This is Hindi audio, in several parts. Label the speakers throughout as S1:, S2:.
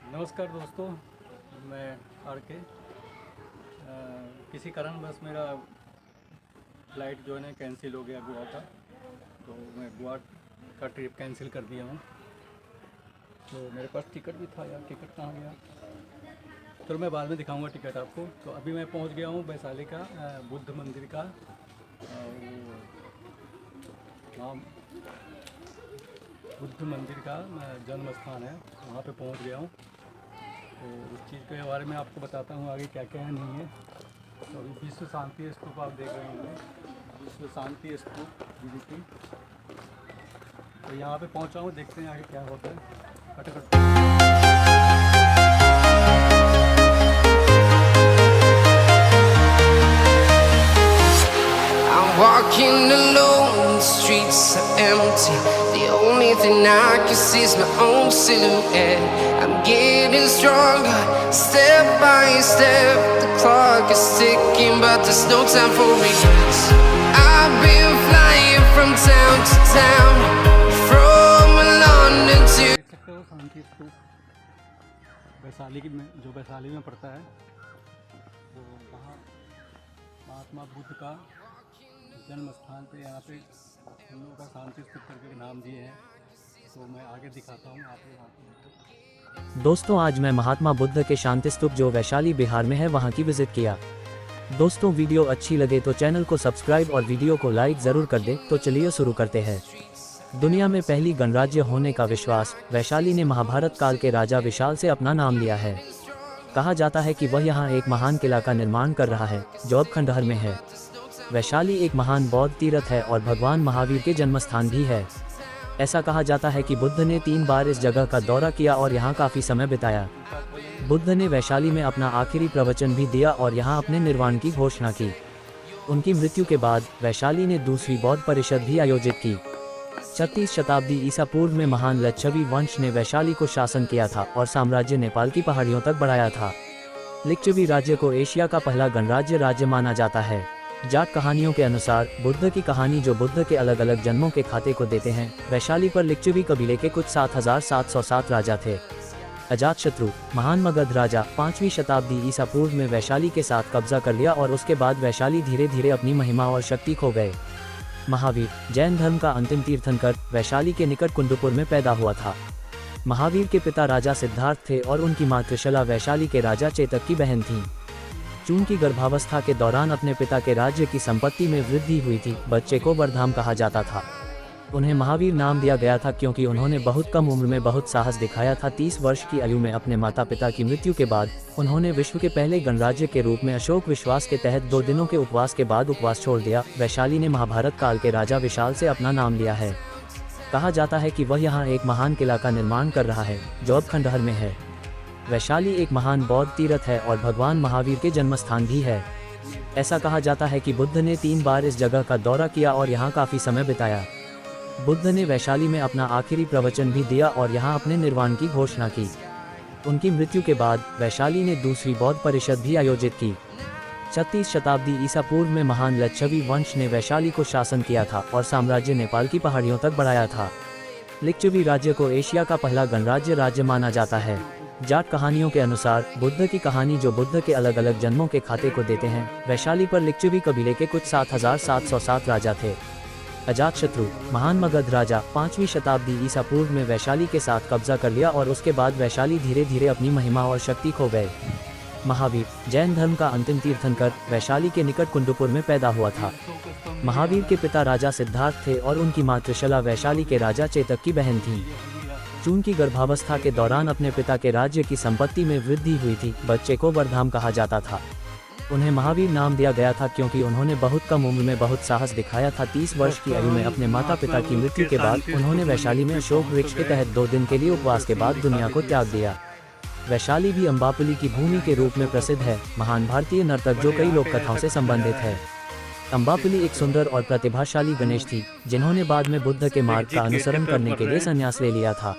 S1: नमस्कार दोस्तों, मैं आर के। किसी कारणवश मेरा फ़्लाइट जो है ना कैंसिल हो गया गोवा का, तो मैं गोवा का ट्रिप कैंसिल कर दिया हूँ। तो मेरे पास टिकट भी था यार, टिकट कहाँ गया? चलो मैं बाद में दिखाऊंगा टिकट आपको। तो अभी मैं पहुँच गया हूँ वैशाली का बुद्ध मंदिर का वहाँ बुद्ध मंदिर का जन्म स्थान है, वहाँ पे पहुँच गया हूँ। तो उस चीज़ के बारे में आपको बताता हूँ आगे क्या क्या है नहीं है। तो अभी विश्व शांति स्तूप आप देख रहे होंगे, विश्व शांति स्तूप DDP। तो यहाँ पे पहुँचा हूँ, देखते हैं आगे क्या होता है। Cut
S2: I'm walking alone, the streets are empty. The only thing I can see is my own silhouette. I'm getting stronger, step by step. The clock is ticking, but there's no time for regrets. I've been flying from town to town, from London to
S1: देख सकते हो शांति स्तूप वैशाली की में, जो वैशाली में पड़ता है। तो वहाँ महात्मा बुद्ध का जन्म स्थान पे यहाँ पे हम लोगों का शांति स्तूप करके नाम दिए हैं। तो मैं आगे दिखाता हूँ आपको।
S3: दोस्तों, आज मैं महात्मा बुद्ध के शांति स्तूप जो वैशाली बिहार में है वहां की विजिट किया। दोस्तों, वीडियो अच्छी लगे तो चैनल को सब्सक्राइब और वीडियो को लाइक जरूर कर दे। तो चलिए शुरू करते हैं। दुनिया में पहली गणराज्य होने का विश्वास वैशाली ने महाभारत काल के राजा विशाल से अपना नाम लिया है। कहा जाता है कि वह यहाँ एक महान किला का निर्माण कर रहा है जो अब खंडहर में है। वैशाली एक महान बौद्ध तीर्थ है और भगवान महावीर के जन्मस्थान भी है। ऐसा कहा जाता है कि बुद्ध ने 3 बार इस जगह का दौरा किया और यहाँ काफी समय बिताया। बुद्ध ने वैशाली में अपना आखिरी प्रवचन भी दिया और यहाँ अपने निर्वाण की घोषणा की। उनकी मृत्यु के बाद वैशाली ने दूसरी बौद्ध परिषद भी आयोजित की। 36 शताब्दी ईसा पूर्व में महान लिच्छवी वंश ने वैशाली को शासन किया था और साम्राज्य नेपाल की पहाड़ियों तक बढ़ाया था। लिच्छवी राज्य को एशिया का पहला गणराज्य राज्य माना जाता है। जाट कहानियों के अनुसार बुद्ध की कहानी जो बुद्ध के अलग अलग जन्मों के खाते को देते हैं। वैशाली पर लिच्छवी कबीले के कुछ 7707 राजा थे। अजातशत्रु महान मगध राजा 5वीं शताब्दी ईसा पूर्व में वैशाली के साथ कब्जा कर लिया और उसके बाद वैशाली धीरे धीरे अपनी महिमा और शक्ति खो गए। महावीर जैन धर्म का अंतिम तीर्थंकर वैशाली के निकट कुंडुपुर में पैदा हुआ था। महावीर के पिता राजा सिद्धार्थ थे और उनकी मातृशला वैशाली के राजा चेतक की बहन थी। चूंकि गर्भावस्था के दौरान अपने पिता के राज्य की संपत्ति में वृद्धि हुई थी, बच्चे को वरधाम कहा जाता था। उन्हें महावीर नाम दिया गया था क्योंकि उन्होंने बहुत कम उम्र में बहुत साहस दिखाया था। 30 वर्ष की आयु में अपने माता पिता की मृत्यु के बाद उन्होंने विश्व के पहले गणराज्य के रूप में अशोक विश्वास के तहत 2 दिनों के उपवास के बाद उपवास छोड़ दिया। वैशाली ने महाभारत काल के राजा विशाल से अपना नाम लिया है। कहा जाता है कि वह यहाँ एक महान किला का निर्माण कर रहा है जो अब खंडहर में है। वैशाली एक महान बौद्ध तीर्थ है और भगवान महावीर के जन्मस्थान भी है। ऐसा कहा जाता है कि बुद्ध ने 3 बार इस जगह का दौरा किया और यहाँ काफी समय बिताया। बुद्ध ने वैशाली में अपना आखिरी प्रवचन भी दिया और यहाँ अपने निर्वाण की घोषणा की। उनकी मृत्यु के बाद वैशाली ने दूसरी बौद्ध परिषद भी आयोजित की। 36 शताब्दी ईसा पूर्व में महान लिच्छवी वंश ने वैशाली को शासन किया था और साम्राज्य नेपाल की पहाड़ियों तक बढ़ाया था। लिच्छवी राज्य को एशिया का पहला गणराज्य राज्य माना जाता है। जाट कहानियों के अनुसार बुद्ध की कहानी जो बुद्ध के अलग अलग जन्मों के खाते को देते हैं। वैशाली पर लिच्छवी कबीले के कुछ 7707 राजा थे। अजातशत्रु महान मगध राजा 5वीं शताब्दी ईसा पूर्व में वैशाली के साथ कब्जा कर लिया और उसके बाद वैशाली धीरे धीरे अपनी महिमा और शक्ति खो गए। महावीर जैन धर्म का अंतिम तीर्थंकर वैशाली के निकट कुंडुपुर में पैदा हुआ था। महावीर के पिता राजा सिद्धार्थ थे और उनकी मातृशला वैशाली के राजा चेतक की बहन थी। चूंकि गर्भावस्था के दौरान अपने पिता के राज्य की संपत्ति में वृद्धि हुई थी, बच्चे को वरधाम कहा जाता था। उन्हें महावीर नाम दिया गया था क्योंकि उन्होंने बहुत कम उम्र में बहुत साहस दिखाया था। 30 वर्ष की आयु में अपने माता पिता की मृत्यु के बाद उन्होंने वैशाली में अशोक वृक्ष के तहत 2 दिन के लिए उपवास के बाद दुनिया को त्याग दिया। वैशाली भी अम्बापुली की भूमि के रूप में प्रसिद्ध है, महान भारतीय नर्तक जो कई लोक कथाओं से संबंधित है। अम्बापुली एक सुंदर और प्रतिभाशाली गणेश थी जिन्होंने बाद में बुद्ध के मार्ग का अनुसरण करने के लिए संन्यास ले लिया था।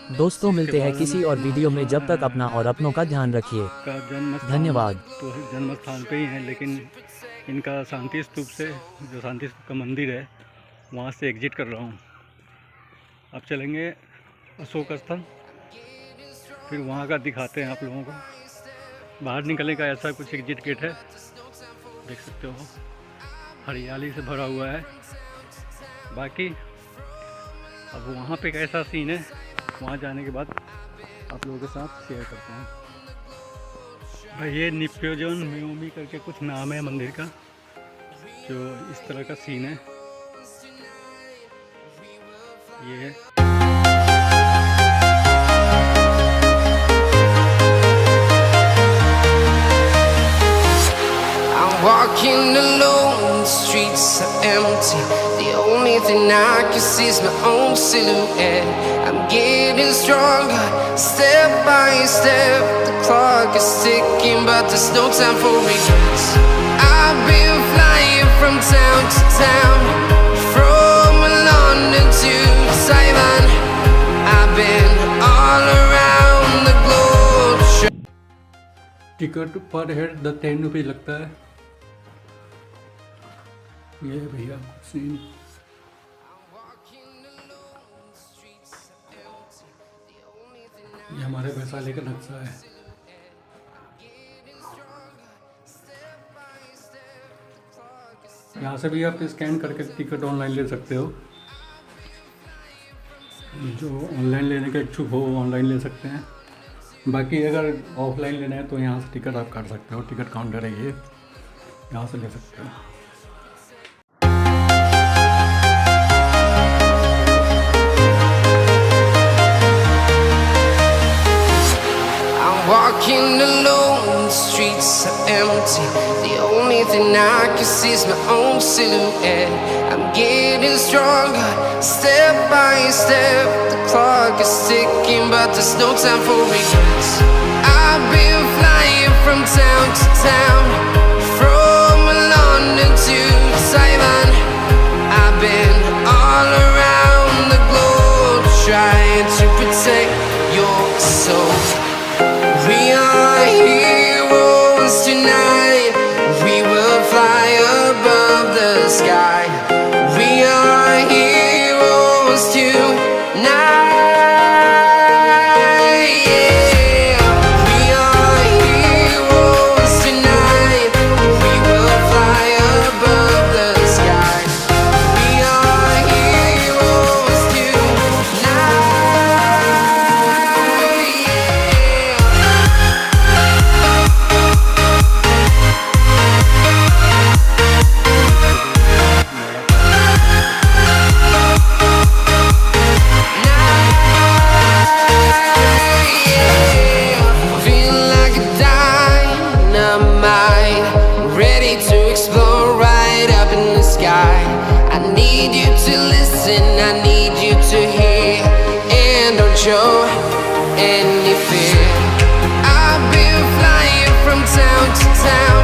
S3: दोस्तों, मिलते हैं किसी और वीडियो में। जब तक अपना और अपनों का ध्यान रखिए। धन्यवाद।
S1: तो जन्म स्थान पे ही है, लेकिन इनका शांति स्तूप से, जो शांति स्तूप का मंदिर है, वहाँ से एग्जिट कर रहा हूँ। अब चलेंगे अशोक स्थल। फिर वहाँ का दिखाते हैं आप लोगों को। बाहर निकलने का ऐसा कुछ एग्जिट गेट है, देख सकते हो, हरियाली से भरा हुआ है। बाकी अब वहाँ पे कैसा सीन है, वहाँ जाने के बाद आप लोगों के साथ शेयर करते हैं। भाई ये निप्योजन म्योमी करके कुछ नाम है मंदिर का, जो इस तरह का सीन है। ये है
S2: walking alone, the streets are empty. The only thing I can see is my own silhouette. I'm getting stronger, step by step. The clock is ticking, but there's no time for regrets. I've been flying from town to town, from London to Taiwan. I've been all around the globe.
S1: Ticket पर हेड 10 रुपये लगता है। ये है भैया सीन। ये हमारे वैशाली का नक्शा है। यहाँ से भी आप स्कैन करके टिकट ऑनलाइन ले सकते हो। जो ऑनलाइन लेने के इच्छुक हो वो ऑनलाइन ले सकते हैं। बाकी अगर ऑफलाइन लेना है तो यहाँ से टिकट आप काट सकते हो। टिकट काउंटर है ये, यहाँ से ले सकते हो।
S2: Walking alone, the streets are empty. The only thing I can see is my own silhouette. I'm getting stronger, step by step. The clock is ticking, but there's no time for regrets. I've been flying from town to town, from London to Taiwan. I've been all around the globe, trying to protect your soul. We are heroes tonight. We will fly above the sky. We are heroes tonight. Yeah. We are heroes tonight. We will fly above the sky. We are heroes tonight. I need you to hear, and don't show any fear. I've been flying from town to town.